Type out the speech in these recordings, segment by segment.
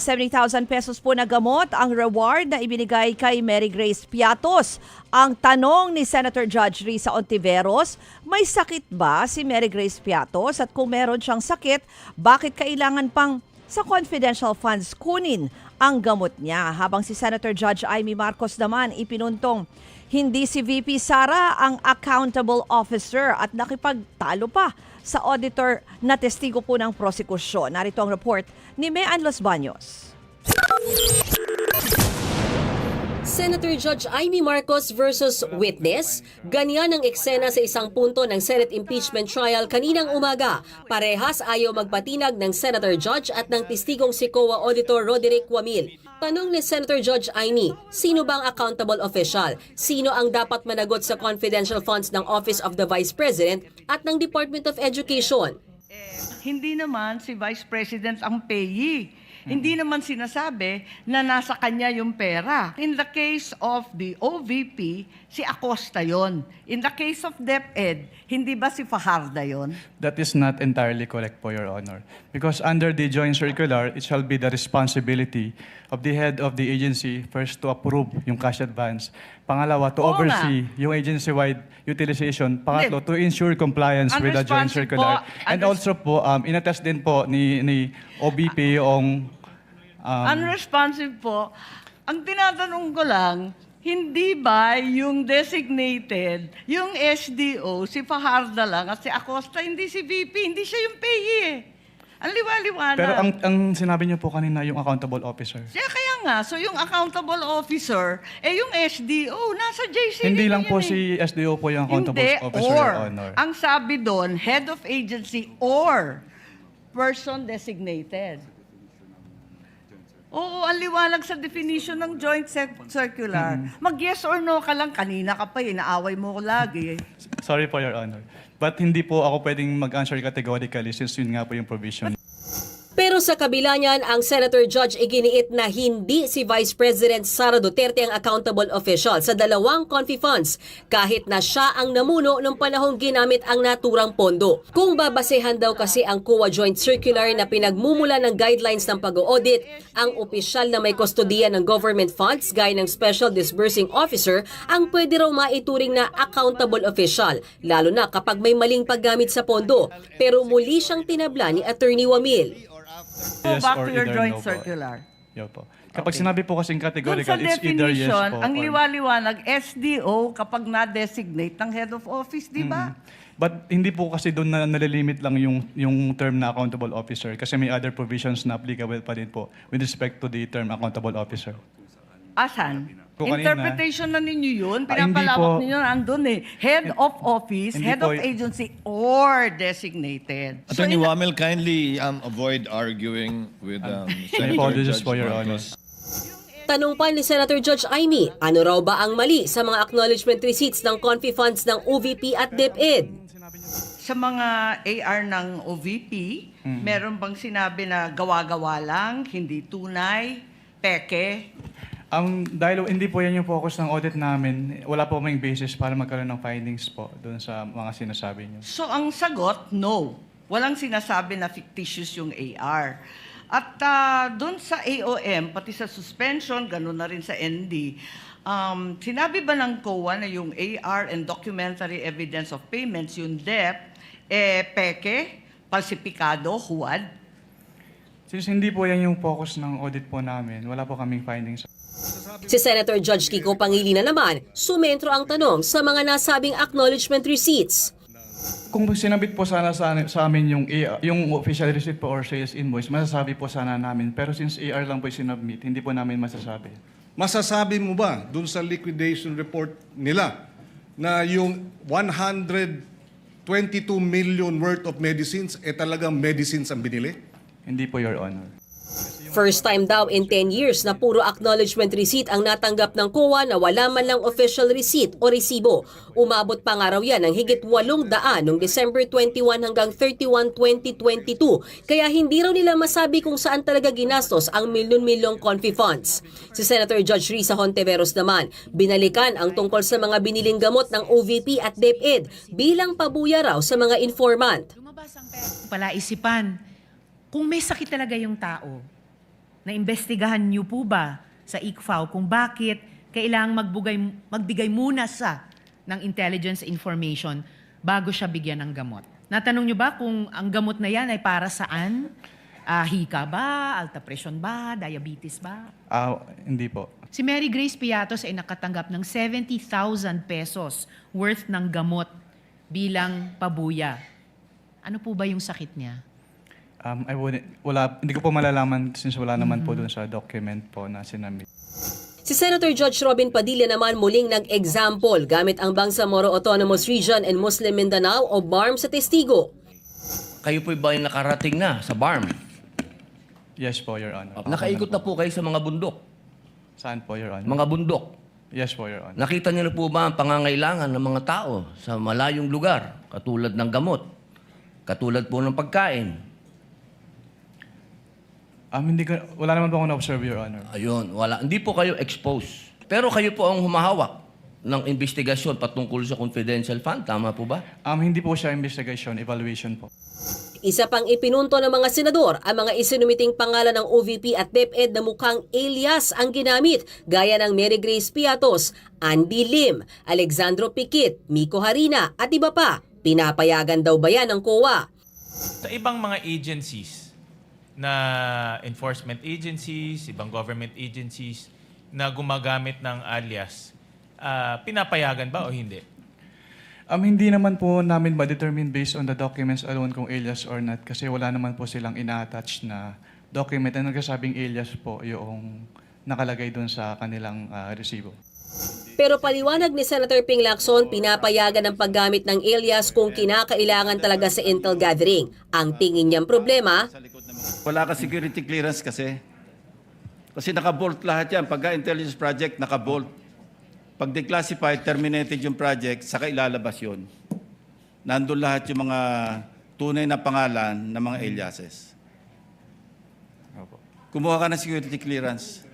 70,000 pesos po na gamot ang reward na ibinigay kay Mary Grace Piatos. Ang tanong ni Senator Judge Risa Hontiveros, may sakit ba si Mary Grace Piatos? At kung meron siyang sakit, bakit kailangan pang sa confidential funds kunin ang gamot niya? Habang si Senator Judge Amy Marcos naman ipinuntong hindi si VP Sara ang accountable officer at nakipagtalo pa sa auditor na testigo po ng prosekusyon. Narito ang report ni Mean Los Baños. Senator Judge Amy Marcos versus witness, ganyan ang eksena sa isang punto ng Senate impeachment trial kaninang umaga. Parehas ayaw magpatinag ng Senator Judge at ng testigong si COA Auditor Roderick Wamil. Tanong ni Senator Judge Amy, sino bang accountable official? Sino ang dapat managot sa confidential funds ng Office of the Vice President at ng Department of Education? Hindi naman si Vice President ang payee. Hindi naman sinasabi na nasa kanya yung pera. In the case of the OVP, si Acosta yon. In the case of DepEd, hindi ba si Fajardo yon? That is not entirely correct po, Your Honor. Because under the joint circular, it shall be the responsibility of the head of the agency first to approve yung cash advance. Pangalawa, to oversee yung agency-wide utilization. Pangatlo, to ensure compliance with the joint circular. And also po, inattest din po ni OBP yung... Unresponsive po. Ang tinatanong ko lang, hindi ba yung designated, yung SDO, si Fajardo lang at si Acosta, hindi si VP, hindi siya yung payee eh. Ang liwa-liwanag. Pero ang sinabi niyo po kanina, yung accountable officer. Kaya nga, so yung accountable officer, yung SDO, nasa JCD Hindi lang po yan si SDO po yung accountable Hindi, officer, or, Your Honor. ang sabi doon, head of agency or person designated. Oo, ang liwanag sa definition ng joint circular. Mag-yes or no ka lang, kanina ka pa inaaway mo ko lagi. Sorry po, Your Honor. But hindi po ako pwedeng mag-answer categorically since yun nga po yung provision. Pero sa kabila niyan, ang Senator Judge iginiit na hindi si Vice President Sara Duterte ang accountable official sa dalawang confi funds kahit na siya ang namuno nung panahong ginamit ang naturang pondo. Kung babasehan daw kasi ang COA Joint Circular na pinagmumula ng guidelines ng pag-audit, ang opisyal na may kustodiya ng government funds gaya ng Special Disbursing Officer ang pwede raw maituring na accountable official, lalo na kapag may maling paggamit sa pondo. Pero muli siyang tinabla ni Attorney Wamil. Yes Back or to your either joint no po. circular. Yo po. Kapag sinabi po kasing Doon categorical, sa it's either yes definition, po. ang or- liwa-liwanag, SDO kapag na-designate ng head of office, di ba? But hindi po kasi doon na nalilimit lang yung term na accountable officer kasi may other provisions na applicable pa din po with respect to the term accountable officer. Asan? Po kanina. Interpretation na ninyo yun. Hindi Pinapalawak po. ninyo andun eh. Head of office, Hindi head po of y- agency, or designated. Attorney Wamil, kindly avoid arguing with Senator apologies Judge for Your Honor. Marcos. Tanong pa ni Senator Judge Amy, ano raw ba ang mali sa mga acknowledgement receipts ng confi funds ng OVP at DepEd? Sa mga AR ng OVP, meron bang sinabi na gawa-gawa lang, hindi tunay, peke? Dahil hindi po yan yung focus ng audit namin, wala po may basis para magkaroon ng findings po doon sa mga sinasabi niyo. So ang sagot, no. Walang sinasabi na fictitious yung AR. At doon sa AOM, pati sa suspension, gano'n na rin sa ND, sinabi ba ng COA na yung AR and documentary evidence of payments, yung DEP, peke, falsipikado, huwad? Since hindi po yan yung focus ng audit po namin, wala po kaming findings. Si Senator Judge Kiko Pangilinan naman, sumentro ang tanong sa mga nasabing acknowledgement receipts. Kung sinabit po sana sa amin yung official receipt po or sales invoice, masasabi po sana namin. Pero since AR lang po sinubmit, hindi po namin masasabi. Masasabi mo ba dun sa liquidation report nila na yung 122 million worth of medicines talagang medicines ang binili? Hindi po, Your Honor. First time daw in 10 years na puro acknowledgement receipt ang natanggap ng COA na wala man lang official receipt o resibo. Umabot pa nga raw yan ng higit 800 noong December 21 hanggang 31, 2022. Kaya hindi raw nila masabi kung saan talaga ginastos ang milyon-milyong confi funds. Si Senator Judge Risa Hontiveros naman, binalikan ang tungkol sa mga biniling gamot ng OVP at DepEd bilang pabuya raw sa mga informant. Palaisipan, kung may sakit talaga yung tao, naimbestigahan niyo po ba sa ICFAO kung bakit kailangang magbigay muna ng intelligence information bago siya bigyan ng gamot? Natanong niyo ba kung ang gamot na yan ay para saan? Hika ba? Alta presyon ba? Diabetes ba? Hindi po. Si Mary Grace Piatos ay nakatanggap ng 70,000 pesos worth ng gamot bilang pabuya. Ano po ba yung sakit niya? Hindi ko po malalaman since wala naman po dun sa document po na sinamit. Si Senator Judge Robin Padilla naman muling nag-example gamit ang Bangsamoro Autonomous Region and Muslim Mindanao o BARM sa testigo. Kayo po ba ay nakarating na sa BARM? Yes po, Your Honor. Nakaikot na po kayo sa mga bundok. Saan po, Your Honor? Mga bundok. Yes po, Your Honor. Nakita niyo na po ba ang pangangailangan ng mga tao sa malayong lugar, katulad ng gamot, katulad po ng pagkain? Wala naman po akong na-observe, Your Honor. Ayun, wala. Hindi po kayo exposed. Pero kayo po ang humahawak ng investigasyon patungkol sa confidential fund. Tama po ba? Hindi po siya investigation, evaluation po. Isa pang ipinunto ng mga senador ang mga isinumiting pangalan ng OVP at DepEd na mukhang alias ang ginamit gaya ng Mary Grace Piatos, Andy Lim, Alexandro Piquit, Miko Harina at iba pa. Pinapayagan daw ba yan ng COA? Sa ibang mga agencies na enforcement agencies, ibang government agencies na gumagamit ng alias, pinapayagan ba o hindi? Hindi naman po namin ma-determine based on the documents alone kung alias or not kasi wala naman po silang ina-attach na document na nagsasabing alias po yung nakalagay doon sa kanilang resibo. Pero paliwanag ni Senator Ping Lacson, pinapayagan ang paggamit ng alias kung kinakailangan talaga sa intel gathering. Ang tingin niyang problema, Wala ka security clearance kasi. Kasi naka-bolt lahat yan. Pagka intelligence project, naka-bolt. Pag declassified, terminated yung project, saka ilalabas yun. Nandun lahat yung mga tunay na pangalan ng mga aliases. Kumuha ka ng security clearance.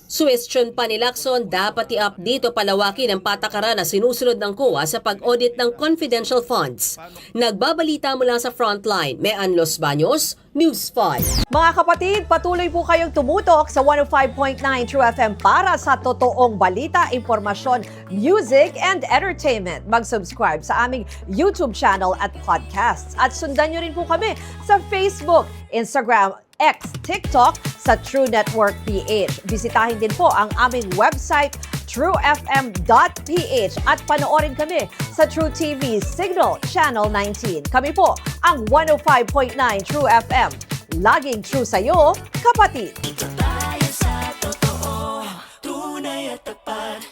suwestyon pa ni Lacson, dapat i-update o palawakin ang patakaran na sinusunod ng COA sa pag-audit ng confidential funds. Nagbabalita mula sa Frontline, Mean Los Baños, News 5. Mga kapatid, patuloy po kayong tumutok sa 105.9 True FM para sa totoong balita, impormasyon, music, and entertainment. Mag-subscribe sa aming YouTube channel at podcasts. At sundan nyo rin po kami sa Facebook, Instagram, X, TikTok sa True Network PH. Bisitahin din po ang aming website truefm.ph at panoorin kami sa True TV Signal Channel 19. Kami po ang 105.9 True FM. Laging true sa'yo, kapatid. Ito tayo sa totoo, tunay at tapat.